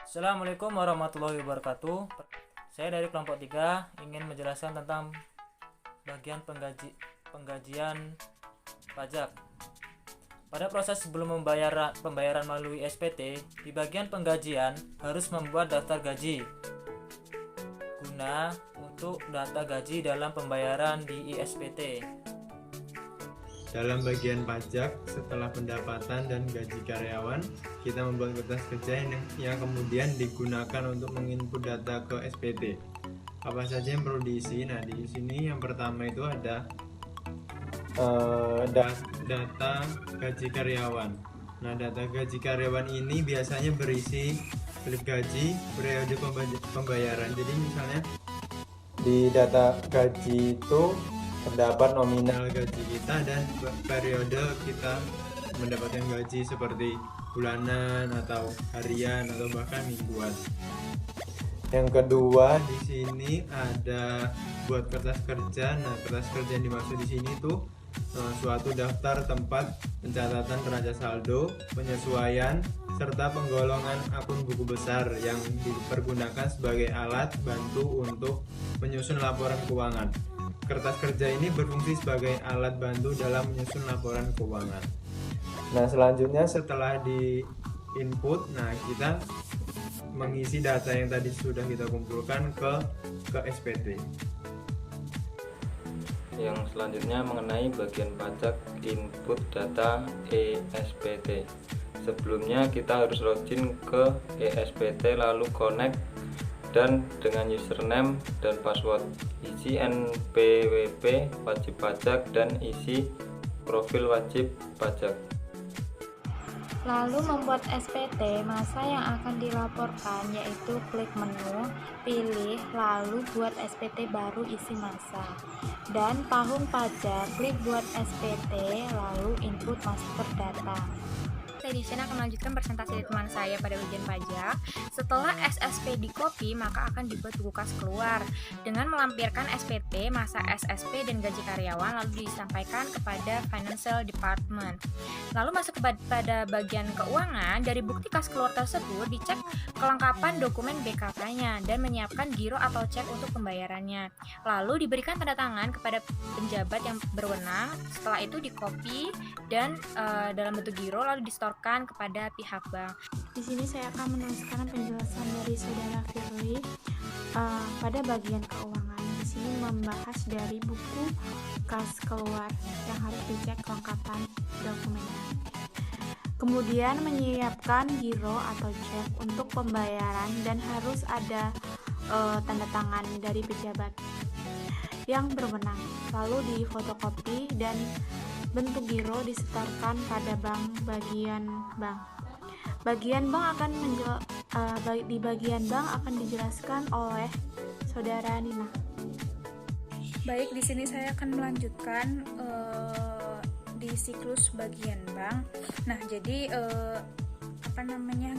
Assalamualaikum warahmatullahi wabarakatuh. Saya dari kelompok 3 ingin menjelaskan tentang bagian penggajian pajak. Pada proses sebelum pembayaran melalui SPT, di bagian penggajian harus membuat daftar gaji guna untuk data gaji dalam pembayaran di ISPT. Dalam bagian pajak, setelah pendapatan dan gaji karyawan, kita membuat kertas kerja yang kemudian digunakan untuk menginput data ke SPT. Apa saja yang perlu diisi? Nah, di sini yang pertama itu ada data gaji karyawan. Nah, data gaji karyawan ini biasanya berisi slip gaji, periode pembayaran. Jadi misalnya di data gaji itu terdapat nominal gaji kita dan periode kita mendapatkan gaji seperti bulanan atau harian atau bahkan mingguan. Yang kedua di sini ada buat kertas kerja. Nah, kertas kerja yang dimaksud di sini tuh suatu daftar tempat pencatatan neraca saldo, penyesuaian serta penggolongan akun buku besar yang dipergunakan sebagai alat bantu untuk menyusun laporan keuangan. Kertas kerja ini berfungsi sebagai alat bantu dalam menyusun laporan keuangan. Nah, selanjutnya setelah di input, kita mengisi data yang tadi sudah kita kumpulkan ke SPT. Yang selanjutnya mengenai bagian pajak input data ESPT. Sebelumnya kita harus login ke ESPT lalu connect dan dengan username dan password, isi NPWP wajib pajak dan isi profil wajib pajak. Lalu membuat SPT masa yang akan dilaporkan, yaitu klik menu, pilih, lalu buat SPT baru isi masa. Dan tahun pajak, klik buat SPT, lalu input master data. Saya di sini akan melanjutkan presentasi teman saya pada ujian pajak. Setelah SSP di copy, maka akan dibuat buku kas keluar dengan melampirkan SPT, masa SSP dan gaji karyawan, lalu disampaikan kepada Financial Department. Lalu masuk pada bagian keuangan. Dari bukti kas keluar tersebut dicek kelengkapan dokumen BKK-nya dan menyiapkan giro atau cek untuk pembayarannya. Lalu diberikan tanda tangan kepada penjabat yang berwenang. Setelah itu di copy dan dalam bentuk giro lalu distorkan kepada pihak bank. Di sini saya akan menuliskan penjelasan dari saudara Firly pada bagian keuangan. Di sini membahas dari buku kas keluar yang harus dicek kelengkapan dokumennya. Kemudian menyiapkan giro atau cek untuk pembayaran dan harus ada tanda tangan dari pejabat yang berwenang. Lalu difotokopi dan bentuk giro disetorkan pada bagian bank. Di bagian bank akan dijelaskan oleh saudara Nina. Baik, di sini saya akan melanjutkan di siklus bagian bank. Nah, jadi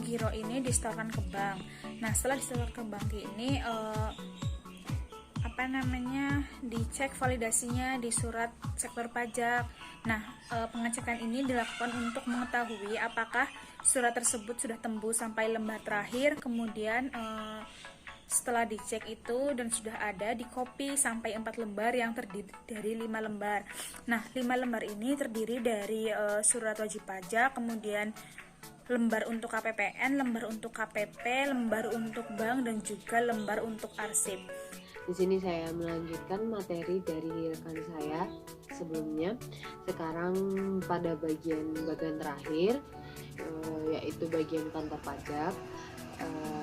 giro ini disetorkan ke bank. Nah, setelah disetorkan ke bank ini dicek validasinya di surat sektor pajak. Nah, pengecekan ini dilakukan untuk mengetahui apakah surat tersebut sudah tembus sampai lembar terakhir. Kemudian setelah dicek itu dan sudah ada, di copy sampai 4 lembar yang terdiri dari 5 lembar. Nah, 5 lembar ini terdiri dari surat wajib pajak, kemudian lembar untuk KPPN, lembar untuk KPP, lembar untuk bank, dan juga lembar untuk arsip. Di sini saya melanjutkan materi dari rekan saya sebelumnya. Sekarang pada bagian terakhir, yaitu bagian kantor pajak.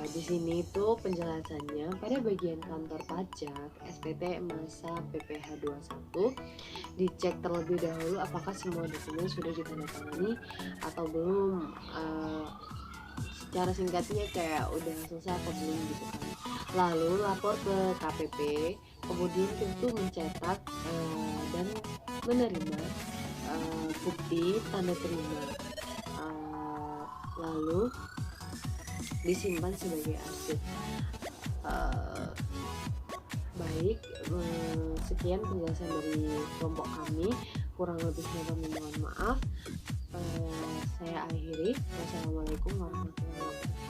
Di sini itu penjelasannya pada bagian kantor pajak SPT masa PPh 21 dicek terlebih dahulu apakah semua dokumen sudah ditandatangani atau belum. Secara singkatnya kayak udah selesai atau belum gitu kan. Lalu lapor ke KPP, kemudian tentu mencetak dan menerima bukti tanda terima, lalu disimpan sebagai arsip. Baik, sekian penjelasan dari kelompok kami, kurang lebihnya kami mohon maaf. Saya akhiri. Wassalamualaikum warahmatullahi wabarakatuh.